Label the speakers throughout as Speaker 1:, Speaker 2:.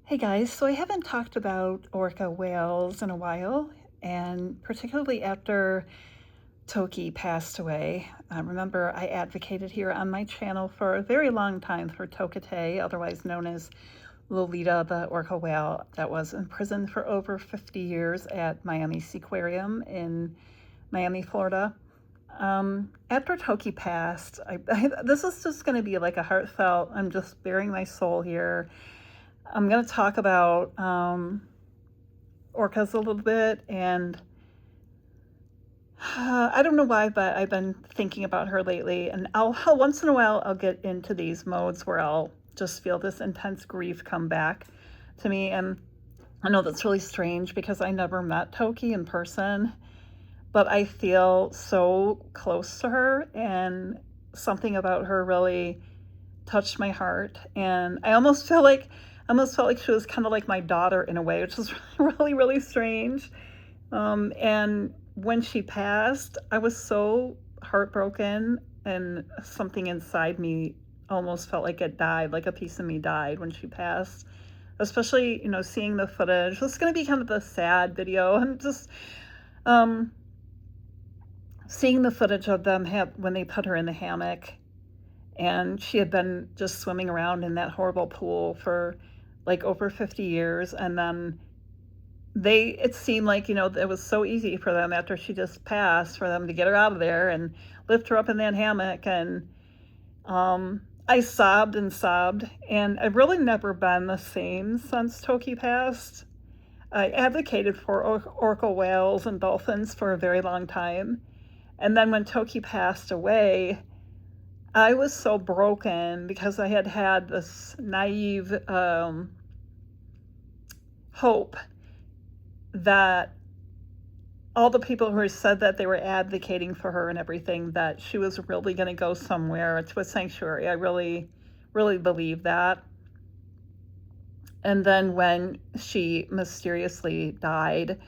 Speaker 1: Hey guys, so I haven't talked about orca whales in a while, and particularly after Toki passed away. I remember I advocated here on my channel for a very long time for Tokitae, otherwise known as Lolita, the orca whale that was imprisoned for over 50 years at Miami Seaquarium in Miami, Florida. After Toki passed, this is just going to be like a heartfelt, I'm just bearing my soul here. I'm going to talk about orcas a little bit, and I don't know why, but I've been thinking about her lately, and I'll once in a while I'll get into these modes where I'll just feel this intense grief come back to me. And I know that's really strange because I never met Toki in person, but I feel so close to her, and something about her really touched my heart. And I almost felt like she was kind of like my daughter in a way, which was really, really strange. And when she passed, I was so heartbroken, and something inside me almost felt like it died, like a piece of me died when she passed. Especially, seeing the footage. This is going to be kind of a sad video, and just um, seeing the footage of them when they put her in the hammock, and she had been just swimming around in that horrible pool for like over 50 years. And then it seemed like, it was so easy for them after she just passed for them to get her out of there and lift her up in that hammock. And I sobbed and sobbed, and I've really never been the same since Toki passed. I advocated for orca whales and dolphins for a very long time. And then when Toki passed away, I was so broken because I had had this naive hope that all the people who said that they were advocating for her and everything, that she was really going to go somewhere to a sanctuary. I really, really believed that. And then when she mysteriously died,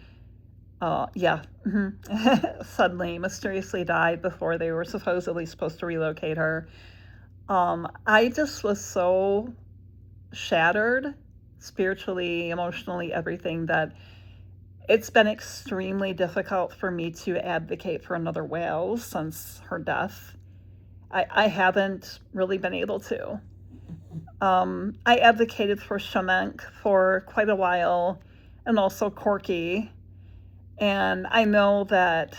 Speaker 1: suddenly mysteriously died before they were supposedly supposed to relocate her. I just was so shattered, spiritually, emotionally, everything, that it's been extremely difficult for me to advocate for another whale since her death. I haven't really been able to. I advocated for Shemenk for quite a while, and also Corky. And I know that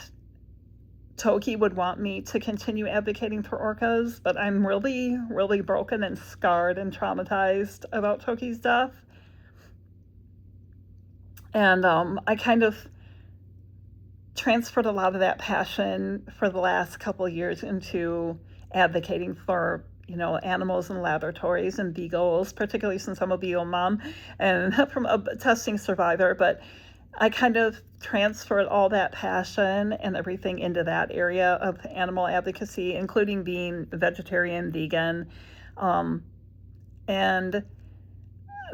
Speaker 1: Toki would want me to continue advocating for orcas, but I'm really, really broken and scarred and traumatized about Toki's death. And I kind of transferred a lot of that passion for the last couple of years into advocating for, animals in laboratories and beagles, particularly since I'm a beagle mom and from a testing survivor. But I kind of transferred all that passion and everything into that area of animal advocacy, including being vegetarian, vegan.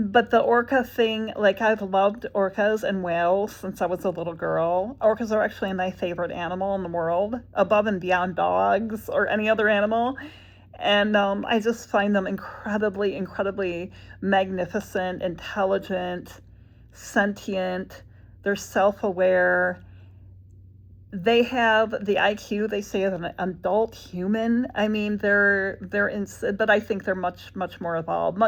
Speaker 1: But the orca thing, like, I've loved orcas and whales since I was a little girl. Orcas are actually my favorite animal in the world, above and beyond dogs or any other animal. And I just find them incredibly, incredibly magnificent, intelligent, sentient. They're self-aware. They have the IQ, they say, of an adult human. I mean, but I think they're much, much more evolved.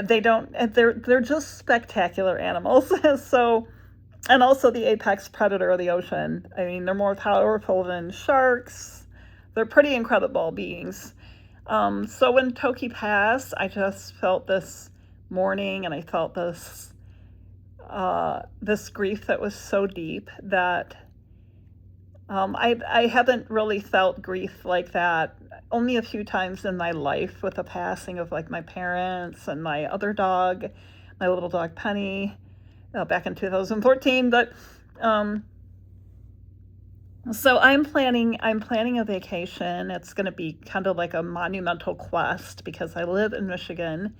Speaker 1: They're just spectacular animals. So, and also the apex predator of the ocean. I mean, they're more powerful than sharks. They're pretty incredible beings. So when Toki passed, I just felt this mourning, and I felt this grief that was so deep that I haven't really felt grief like that only a few times in my life, with the passing of like my parents and my other dog, my little dog Penny, back in 2014. But so I'm planning a vacation. It's going to be kind of like a monumental quest because I live in Michigan,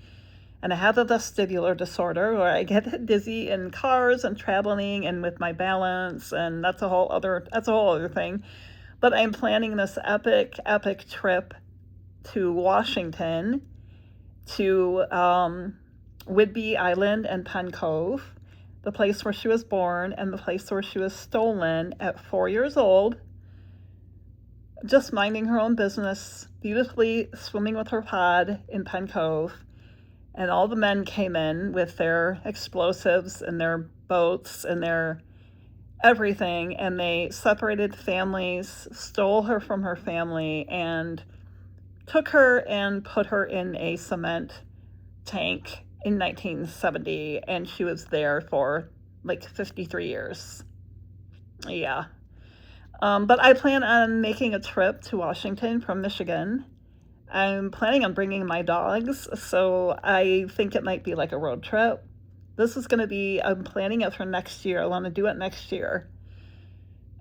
Speaker 1: and I have a vestibular disorder where I get dizzy in cars and traveling and with my balance, and that's a whole other thing. But I'm planning this epic, epic trip to Washington to Whidbey Island and Penn Cove, the place where she was born, and the place where she was stolen at 4 years old, just minding her own business, beautifully swimming with her pod in Penn Cove. And all the men came in with their explosives and their boats and their everything, and they separated families, stole her from her family, and took her and put her in a cement tank in 1970, and she was there for like 53 years. Yeah. But I plan on making a trip to Washington from Michigan. I'm planning on bringing my dogs, so I think it might be like a road trip. This is going to be, I'm planning it for next year. I want to do it next year.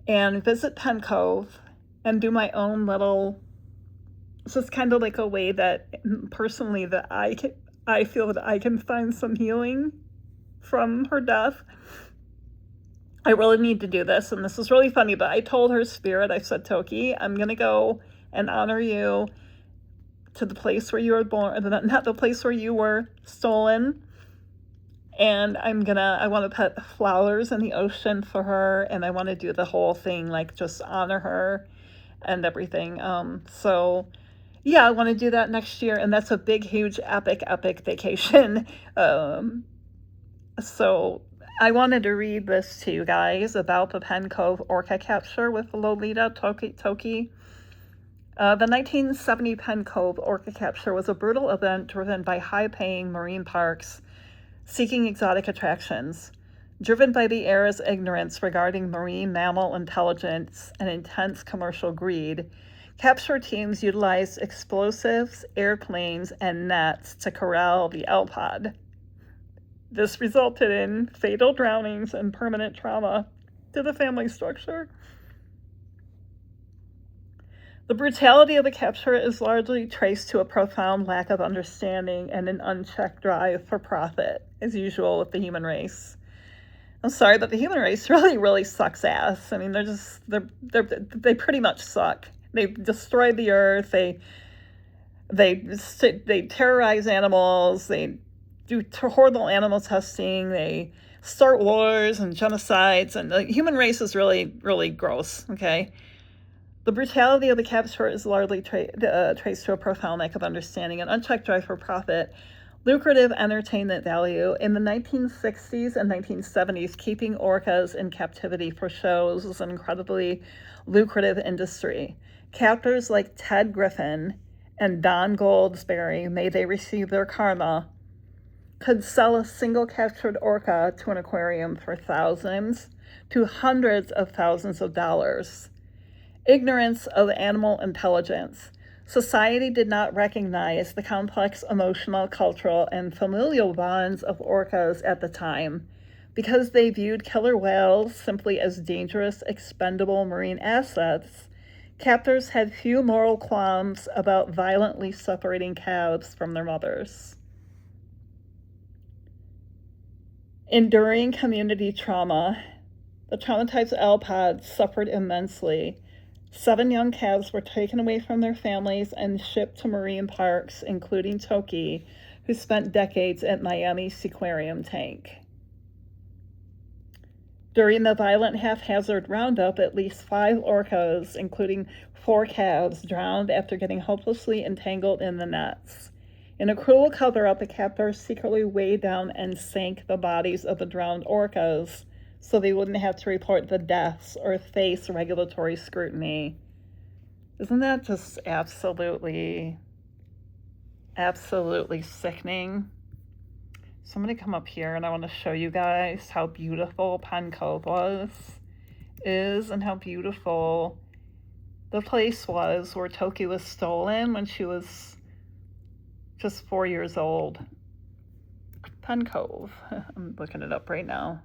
Speaker 1: And visit Penn Cove and do my own little, it's just kind of like a way that personally that I feel that I can find some healing from her death. I really need to do this, and this is really funny, but I told her spirit, I said, Toki, I'm going to go and honor you to the place where you were born, not the place where you were stolen, and I want to put flowers in the ocean for her, and I want to do the whole thing, like just honor her and everything. So yeah, I want to do that next year, and that's a big, huge, epic vacation. So I wanted to read this to you guys about the Penn Cove orca capture with Lolita Toki. The 1970 Penn Cove orca capture was a brutal event driven by high-paying marine parks seeking exotic attractions. Driven by the era's ignorance regarding marine mammal intelligence and intense commercial greed, capture teams utilized explosives, airplanes, and nets to corral the L-pod. This resulted in fatal drownings and permanent trauma to the family structure. The brutality of the capture is largely traced to a profound lack of understanding and an unchecked drive for profit, as usual with the human race. I'm sorry, but the human race really sucks ass. I mean, they pretty much suck. They've destroyed the earth. They terrorize animals. They do horrible animal testing. They start wars and genocides, and the human race is really gross. Okay. The brutality of the capture is largely traced to a profound lack of understanding and unchecked drive for profit, lucrative entertainment value. In the 1960s and 1970s, keeping orcas in captivity for shows was an incredibly lucrative industry. Captors like Ted Griffin and Don Goldsberry, may they receive their karma, could sell a single captured orca to an aquarium for thousands to hundreds of thousands of dollars. Ignorance of animal intelligence. Society did not recognize the complex emotional, cultural, and familial bonds of orcas at the time. Because they viewed killer whales simply as dangerous, expendable marine assets, captors had few moral qualms about violently separating calves from their mothers. Enduring community trauma. The traumatized L-pods suffered immensely. 7 young calves were taken away from their families and shipped to marine parks, including Toki, who spent decades at Miami's Seaquarium tank. During the violent haphazard roundup, at least 5 orcas, including 4 calves, drowned after getting hopelessly entangled in the nets. In a cruel cover-up, the captors secretly weighed down and sank the bodies of the drowned orcas so they wouldn't have to report the deaths or face regulatory scrutiny. Isn't that just absolutely sickening? So I'm going to come up here and I want to show you guys how beautiful Penn Cove is and how beautiful the place was where Toki was stolen when she was just 4 years old. Penn Cove. I'm looking it up right now.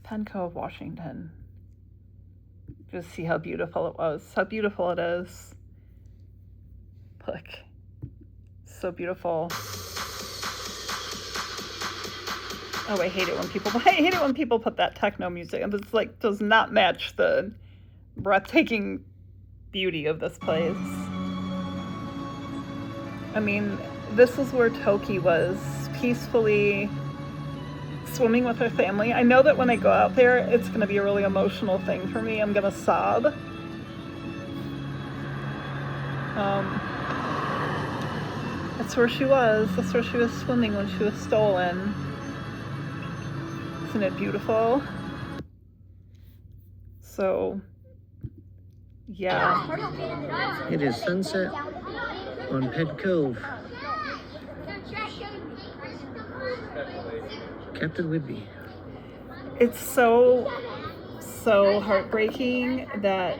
Speaker 1: Penn Cove, Washington. Just see how beautiful it was. How beautiful it is. Look. So beautiful. Oh, I hate it when people put that techno music. And it's like does not match the breathtaking beauty of this place. I mean, this is where Toki was, peacefully swimming with her family. I know that when I go out there, it's going to be a really emotional thing for me. I'm going to sob. That's where she was. That's where she was swimming when she was stolen. Isn't it beautiful? So, yeah.
Speaker 2: It is sunset on Ped Cove. Captain Whitby.
Speaker 1: It's so heartbreaking that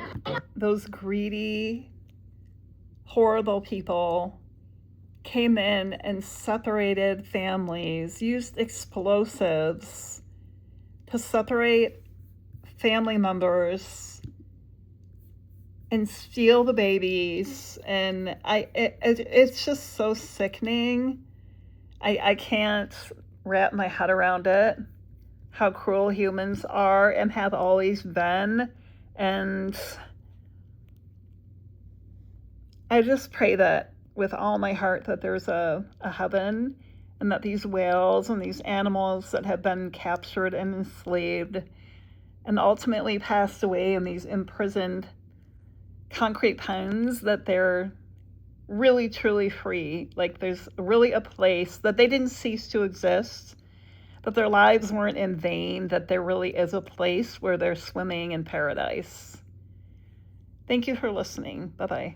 Speaker 1: those greedy, horrible people came in and separated families, used explosives to separate family members and steal the babies. And it's just so sickening. I can't wrap my head around it, how cruel humans are and have always been. And I just pray that with all my heart that there's a heaven, and that these whales and these animals that have been captured and enslaved and ultimately passed away in these imprisoned concrete pens, that they're really truly free. Like there's really a place that they didn't cease to exist, that their lives weren't in vain, that there really is a place where they're swimming in paradise. Thank you for listening. Bye-bye.